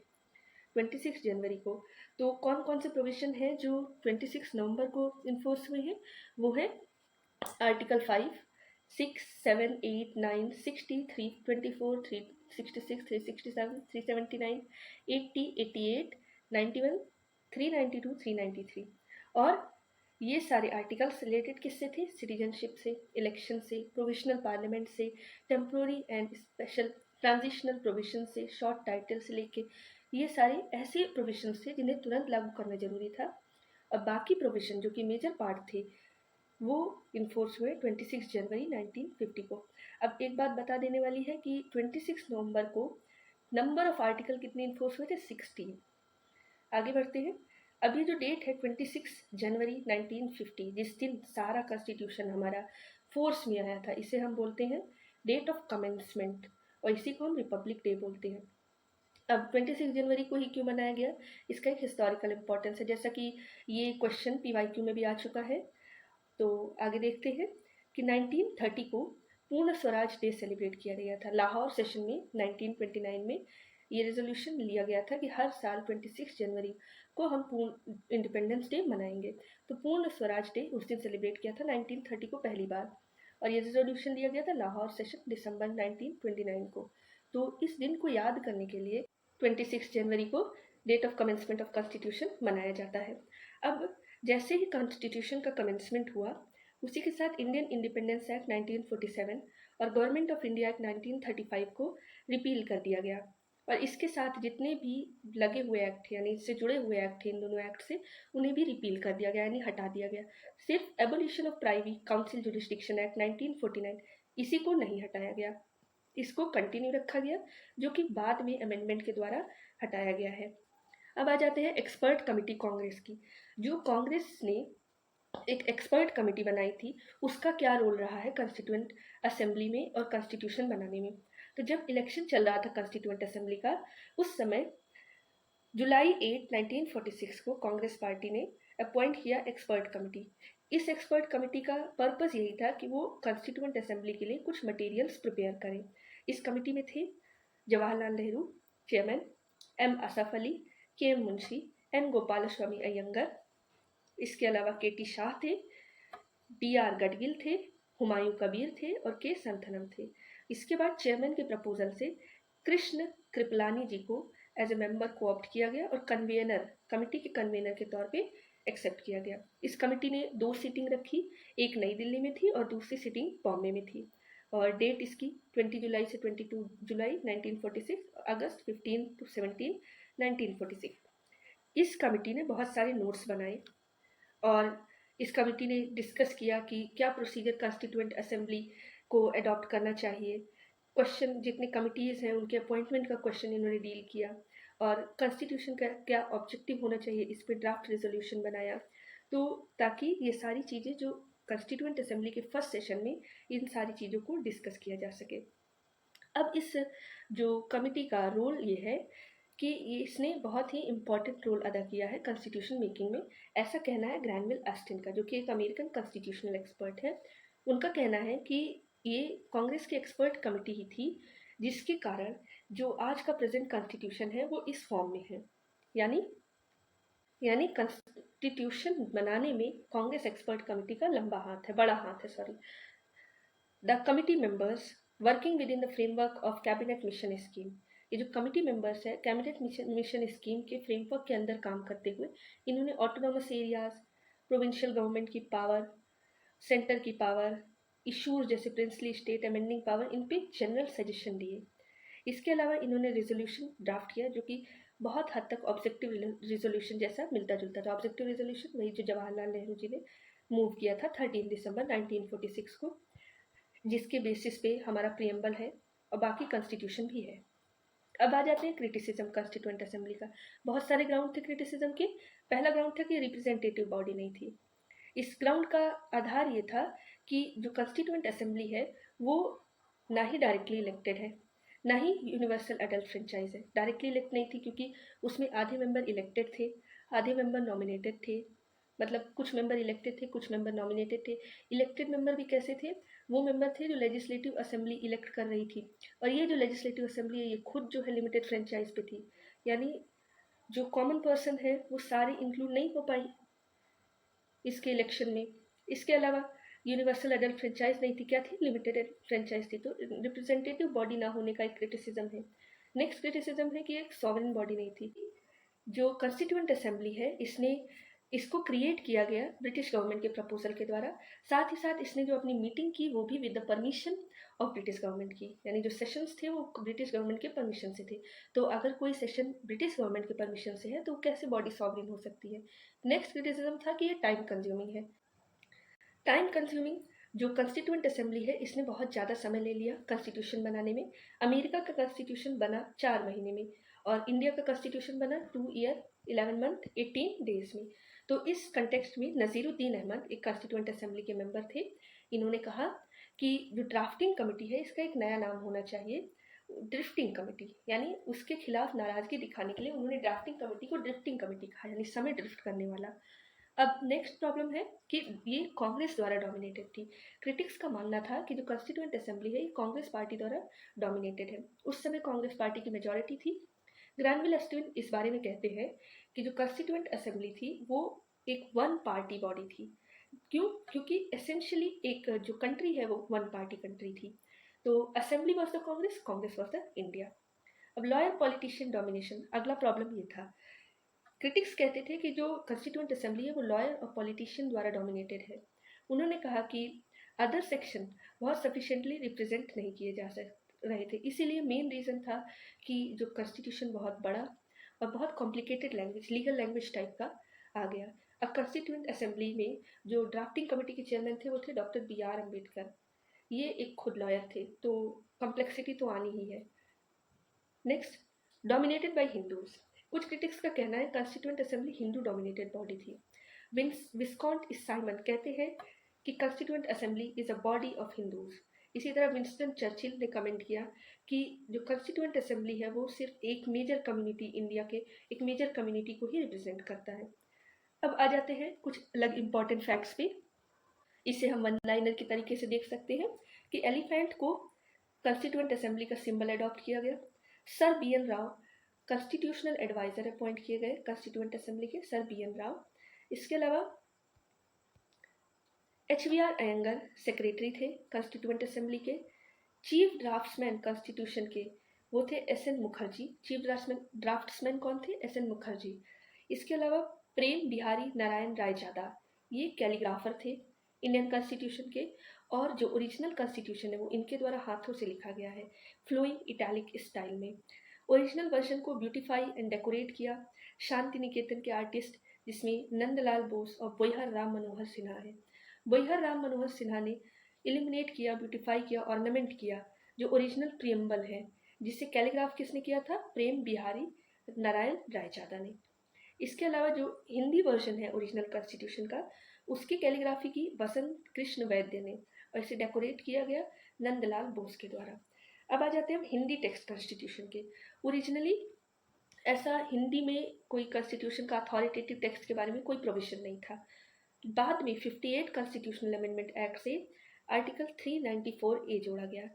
26 जनवरी को तो कौन कौन से प्रोविजन है जो 26 नवंबर को इन्फोर्स हुए हैं? वो है आर्टिकल 5, 6, 7, 8, 9, 60, 3, 24, 366, 367, 379, 80, 88, 91, 392, 393। और ये सारे आर्टिकल्स रिलेटेड किससे थे? सिटीजनशिप से, इलेक्शन से, प्रोविजनल पार्लियामेंट से, temporary and special transitional provision से, शॉर्ट टाइटल से लेके ये सारे ऐसे प्रोविजंस थे जिन्हें तुरंत लागू करना जरूरी था। और बाकी प्रोविजन जो कि मेजर पार्ट थे वो इन्फोर्स हुए 26 जनवरी 1950 को। अब एक बात बता देने वाली है कि 26 नवंबर को नंबर ऑफ आर्टिकल कितने इन्फोर्स हुए थे? 16। आगे बढ़ते हैं। अभी जो डेट है 26 जनवरी 1950, जिस दिन सारा कॉन्स्टिट्यूशन हमारा फोर्स में आया था, इसे हम बोलते हैं डेट ऑफ कमेंसमेंट और इसी को हम रिपब्लिक डे बोलते हैं। अब 26 जनवरी को ही क्यों मनाया गया? इसका एक हिस्टोरिकल इम्पोर्टेंस है, जैसा कि ये क्वेश्चन PYQ में भी आ चुका है। तो आगे देखते हैं कि 1930 को पूर्ण स्वराज डे सेलिब्रेट किया गया था। लाहौर सेशन में 1929 में ये रेजोल्यूशन लिया गया था कि हर साल 26 जनवरी को हम पूर्ण इंडिपेंडेंस डे मनाएंगे। तो पूर्ण स्वराज डे उस दिन सेलिब्रेट किया था 1930 को पहली बार, और ये रेजोल्यूशन लिया गया था लाहौर सेशन दिसंबर 1929 को। तो इस दिन को याद करने के लिए 26 जनवरी को date of commencement of constitution मनाया जाता है। अब जैसे ही कॉन्स्टिट्यूशन का कमेंसमेंट हुआ, उसी के साथ इंडियन इंडिपेंडेंस एक्ट 1947 और गवर्नमेंट ऑफ इंडिया एक्ट 1935 को रिपील कर दिया गया। और इसके साथ जितने भी लगे हुए एक्ट यानी इससे जुड़े हुए एक्ट थे इन दोनों एक्ट से, उन्हें भी रिपील कर दिया गया यानी हटा दिया गया। सिर्फ abolition of privy council jurisdiction act 1949 इसी को नहीं हटाया गया, इसको कंटिन्यू रखा गया, जो कि बाद में अमेंडमेंट के द्वारा हटाया गया है। अब आ जाते हैं एक्सपर्ट कमेटी कांग्रेस की। जो कांग्रेस ने एक एक्सपर्ट कमेटी बनाई थी, उसका क्या रोल रहा है कॉन्स्टिट्यूएंट असेंबली में और कॉन्स्टिट्यूशन बनाने में? तो जब इलेक्शन चल रहा था कॉन्स्टिट्यूएंट असेंबली का, उस समय जुलाई 8, 1946 को कांग्रेस पार्टी ने अपॉइंट किया एक्सपर्ट कमेटी। इस एक्सपर्ट कमेटी का पर्पस यही था कि वो कॉन्स्टिट्यूएंट असेंबली के लिए कुछ मटेरियल्स प्रिपेयर करें। इस कमेटी में थे Jawaharlal Nehru chairman, M Asaf Ali, KM Munshi, N Gopalaswami Ayyangar, इसके अलावा KT शाह थे, DR गडगिल थे, हुमायूं कबीर थे और K संथनम थे। इसके बाद चेयरमैन के प्रपोजल से कृष्ण कृपलानी जी को एज ए मेंबर को ऑप्ट किया गया और कन्वेनर, कमेटी के कन्वेनर के तौर पे एक्सेप्ट किया गया। इस कमेटी ने 2 सीटिंग रखी, एक नई दिल्ली में थी और दूसरी सीटिंग बॉम्बे में थी। और डेट इसकी 20 जुलाई से 22 जुलाई 1946, अगस्त 15 to 17 1946। इस कमेटी ने बहुत सारे नोट्स बनाए और इस कमेटी ने डिस्कस किया कि क्या प्रोसीजर कॉन्स्टिट्यूएंट असेंबली को अडॉप्ट करना चाहिए। क्वेश्चन जितने कमिटीज़ हैं उनके अपॉइंटमेंट का क्वेश्चन इन्होंने डील किया और कॉन्स्टिट्यूशन का क्या ऑब्जेक्टिव होना चाहिए, इस पर ड्राफ्ट रेजोल्यूशन बनाया। तो ताकि ये सारी चीज़ें जो कॉन्स्टिट्यूएंट असेंबली के फर्स्ट सेशन में इन सारी चीज़ों को डिस्कस किया जा सके। अब इस जो कमिटी का रोल ये है कि इसने बहुत ही इम्पॉर्टेंट रोल अदा किया है कॉन्स्टिट्यूशन मेकिंग में। ऐसा कहना है ग्रैनविल ऑस्टिन का, जो कि एक अमेरिकन कॉन्स्टिट्यूशनल एक्सपर्ट है। उनका कहना है कि ये कांग्रेस की एक्सपर्ट कमेटी ही थी जिसके कारण जो आज का प्रेजेंट कॉन्स्टिट्यूशन है वो इस फॉर्म में है। यानी कॉन्स्टिट्यूशन बनाने में कांग्रेस एक्सपर्ट कमेटी का लंबा हाथ है, बड़ा हाथ है, sorry. The committee members working with in the framework of cabinet mission scheme, ये जो कमिटी मेंबर्स है कैबिनेट मिशन स्कीम के फ्रेमवर्क के अंदर काम करते हुए इन्होंने ऑटोनॉमस एरियाज, प्रोविंशियल गवर्नमेंट की पावर, सेंटर की पावर, इशूज जैसे प्रिंसली स्टेट अमेंडिंग पावर, इन पे जनरल सजेशन दिए। इसके अलावा इन्होंने रेजोल्यूशन ड्राफ्ट किया जो कि बहुत हद तक ऑब्जेक्टिव रेजोल्यूशन जैसा मिलता जुलता था। ऑब्जेक्टिव रेजोल्यूशन वही जो जवाहरलाल नेहरू जी ने मूव किया था 13 दिसंबर 1946 को, जिसके बेसिस पे हमारा प्रियम्बल है और बाकी कॉन्स्टिट्यूशन भी है। अब आ जाते हैं क्रिटिसिज्म कॉन्स्टिट्यूएंट असेंबली का। बहुत सारे ग्राउंड थे क्रिटिसिज्म के। पहला ग्राउंड था कि रिप्रेजेंटेटिव बॉडी नहीं थी। इस ग्राउंड का आधार ये था कि जो कॉन्स्टिट्यूएंट असेंबली है वो ना ही डायरेक्टली इलेक्टेड है, ना ही यूनिवर्सल एडल्ट फ्रेंचाइज है। डायरेक्टली इलेक्ट नहीं थी क्योंकि उसमें आधे मेंबर इलेक्टेड थे, आधे मेंबर नॉमिनेटेड थे। मतलब कुछ मेंबर इलेक्टेड थे, कुछ मेंबर नॉमिनेटेड थे। इलेक्टेड मेंबर भी कैसे थे? वो मेंबर थे जो लेजिस्लेटिव असेंबली इलेक्ट कर रही थी, और ये जो लेजिस्लेटिव असेंबली है ये खुद जो है लिमिटेड फ्रेंचाइज पे थी, यानी जो कॉमन पर्सन है वो सारे इंक्लूड नहीं हो पाई इसके इलेक्शन में। इसके अलावा यूनिवर्सल एडल्ट फ्रेंचाइज नहीं थी, क्या थी? लिमिटेड फ्रेंचाइज थी। तो रिप्रेजेंटेटिव बॉडी ना होने का एक क्रिटिसिज्म है। नेक्स्ट क्रिटिसिज्म है कि एक सॉवरेन बॉडी नहीं थी। जो कॉन्स्टिट्यूएंट असेंबली है इसको क्रिएट किया गया ब्रिटिश गवर्नमेंट के प्रपोजल के द्वारा। साथ ही साथ इसने जो अपनी मीटिंग की वो भी with the permission of British government की, यानी जो सेशंस थे वो ब्रिटिश गवर्नमेंट के परमिशन से थे। तो अगर कोई सेशन ब्रिटिश गवर्नमेंट के परमिशन से है तो कैसे बॉडी सॉवरेन हो सकती है? नेक्स्ट क्रिटिसिज्म था कि ये टाइम कंज्यूमिंग है। टाइम कंज्यूमिंग जो कॉन्स्टिट्यूएंट असेंबली है इसने बहुत ज़्यादा समय ले लिया कॉन्स्टिट्यूशन बनाने में। अमेरिका का कॉन्स्टिट्यूशन बना 4 महीने में और इंडिया का कॉन्स्टिट्यूशन बना 2 ईयर 11 मंथ 18 डेज में। तो इस कंटेक्स्ट में नज़ीरुद्दीन अहमद एक कॉन्स्टिट्यूएंट असेंबली के मेंबर थे। इन्होंने कहा कि जो ड्राफ्टिंग कमेटी है इसका एक नया नाम होना चाहिए, ड्रिफ्टिंग कमेटी। यानी उसके खिलाफ नाराजगी दिखाने के लिए उन्होंने ड्राफ्टिंग कमेटी को ड्रिफ्टिंग कमेटी कहा, यानी समय ड्रिफ्ट करने वाला। अब नेक्स्ट प्रॉब्लम है कि ये कांग्रेस द्वारा डोमिनेटेड थी। क्रिटिक्स का मानना था कि जो कॉन्स्टिट्यूएंट असेंबली है ये कांग्रेस पार्टी द्वारा डोमिनेटेड है। उस समय कांग्रेस पार्टी की मेजॉरिटी थी। ग्रैनविल अस्टिन इस बारे में कहते हैं कि जो कॉन्स्टिट्यूएंट असेंबली थी वो एक वन पार्टी बॉडी थी। क्यों? क्योंकि एसेंशियली एक जो कंट्री है वो वन पार्टी कंट्री थी। तो assembly was the Congress, Congress was the India. अब लॉयर पॉलिटिशियन डोमिनेशन, अगला प्रॉब्लम ये था। क्रिटिक्स कहते थे कि जो कॉन्स्टिट्यूएंट असेंबली है वो लॉयर और पॉलिटिशियन द्वारा डोमिनेटेड है। उन्होंने कहा कि अदर सेक्शन बहुत सफिशिएंटली रिप्रेजेंट नहीं किए जा रहे थे। इसीलिए मेन रीज़न था कि जो कॉन्स्टिट्यूशन बहुत बड़ा और बहुत complicated language, legal language type का आ गया। अब कॉन्स्टिट्यूएंट असेंबली में जो ड्राफ्टिंग कमेटी के चेयरमैन थे वो थे डॉक्टर B.R. अम्बेडकर। ये एक खुद लॉयर थे, तो कॉम्प्लेक्सिटी तो आनी ही है। Next, dominated by Hindus. कुछ क्रिटिक्स का कहना है constituent assembly Hindu dominated body थी। विस्कॉन्ट साइमन कहते हैं कि constituent assembly is a body of Hindus. इसी तरह विंस्टन चर्चिल ने कमेंट किया कि जो कॉन्स्टिट्यूएंट असेंबली है वो सिर्फ एक मेजर कम्युनिटी, इंडिया के एक मेजर कम्युनिटी को ही रिप्रेजेंट करता है। अब आ जाते हैं कुछ अलग इंपॉर्टेंट फैक्ट्स पे। इसे हम वन लाइनर के तरीके से देख सकते हैं कि एलिफेंट को कॉन्स्टिट्यूएंट असेंबली का सिंबल अडॉप्ट किया गया। Sir B.N. Rao constitutional adviser appoint किए गए कॉन्स्टिट्यूएंट असेंबली के, सर B.N. राव। इसके अलावा H.V.R. अयंगर सेक्रेटरी थे कॉन्स्टिट्यूएंट असेंबली के। चीफ ड्राफ्ट्समैन कॉन्स्टिट्यूशन के वो थे S.N. मुखर्जी। चीफ ड्राफ्ट्समैन कौन थे? S.N. मुखर्जी। इसके अलावा प्रेम बिहारी नारायण रायजादा, ये कैलीग्राफर थे इंडियन कॉन्स्टिट्यूशन के। और जो ओरिजिनल कॉन्स्टिट्यूशन है वो इनके द्वारा हाथों से लिखा गया है फ्लोइंग इटैलिक स्टाइल में। ओरिजिनल वर्जन को ब्यूटीफाई एंड डेकोरेट किया शांति निकेतन के आर्टिस्ट, जिसमें नंदलाल बोस और बोईहर राम मनोहर सिन्हा है। बोईहर राम मनोहर सिन्हा ने इलिमिनेट किया, ब्यूटीफाई किया, ऑर्नामेंट किया जो ओरिजिनल प्रियम्बल है, जिसे कैलीग्राफ किसने किया था? प्रेम बिहारी नारायण रायजादा ने। इसके अलावा जो हिंदी वर्जन है ओरिजिनल कॉन्स्टिट्यूशन का, उसकी कैलीग्राफी की वसंत कृष्ण वैद्य ने और इसे डेकोरेट किया गया नंदलाल बोस के द्वारा। अब आ जाते हैं हम हिंदी टेक्स्ट कॉन्स्टिट्यूशन के। ओरिजिनली ऐसा हिंदी में कोई कॉन्स्टिट्यूशन का अथॉरिटेटिव टेक्स्ट के बारे में कोई प्रोविजन नहीं था। बाद में 58 कॉन्स्टिट्यूशनल अमेंडमेंट एक्ट से आर्टिकल 394A जोड़ा गया।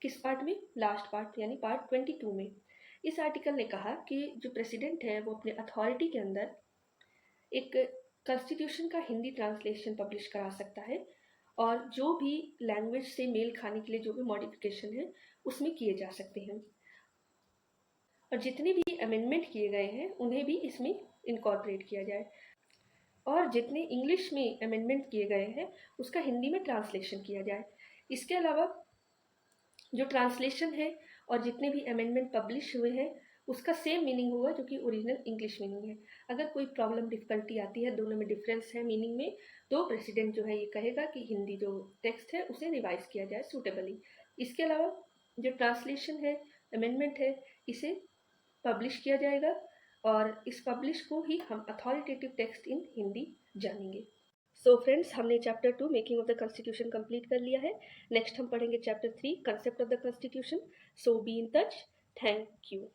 किस पार्ट में? लास्ट पार्ट, यानी पार्ट 22 में। इस आर्टिकल ने कहा कि जो प्रेसिडेंट है वो अपने अथॉरिटी के अंदर एक कॉन्स्टिट्यूशन का हिंदी ट्रांसलेशन पब्लिश करा सकता है और जो भी लैंग्वेज से मेल खाने के लिए जो भी मॉडिफिकेशन है उसमें किए जा सकते हैं, और जितने भी अमेंडमेंट किए गए हैं उन्हें भी इसमें इनकॉर्पोरेट किया जाए, और जितने इंग्लिश में अमेंडमेंट किए गए हैं उसका हिंदी में ट्रांसलेशन किया जाए। इसके अलावा जो ट्रांसलेशन है और जितने भी अमेंडमेंट पब्लिश हुए हैं उसका सेम मीनिंग होगा जो कि ओरिजिनल इंग्लिश मीनिंग है। अगर कोई प्रॉब्लम डिफ़िकल्टी आती है, दोनों में डिफरेंस है मीनिंग में, तो प्रेसिडेंट जो है ये कहेगा कि हिंदी जो टेक्स्ट है उसे रिवाइज किया जाए सूटेबली। इसके अलावा जो ट्रांसलेशन है, अमेंडमेंट है, इसे पब्लिश किया जाएगा और इस पब्लिश को ही हम अथॉरिटेटिव टेक्स्ट इन हिंदी जानेंगे। सो फ्रेंड्स, हमने chapter 2 making of the constitution complete कर लिया है। नेक्स्ट हम पढ़ेंगे chapter 3 concept of the constitution. So be in touch. Thank you.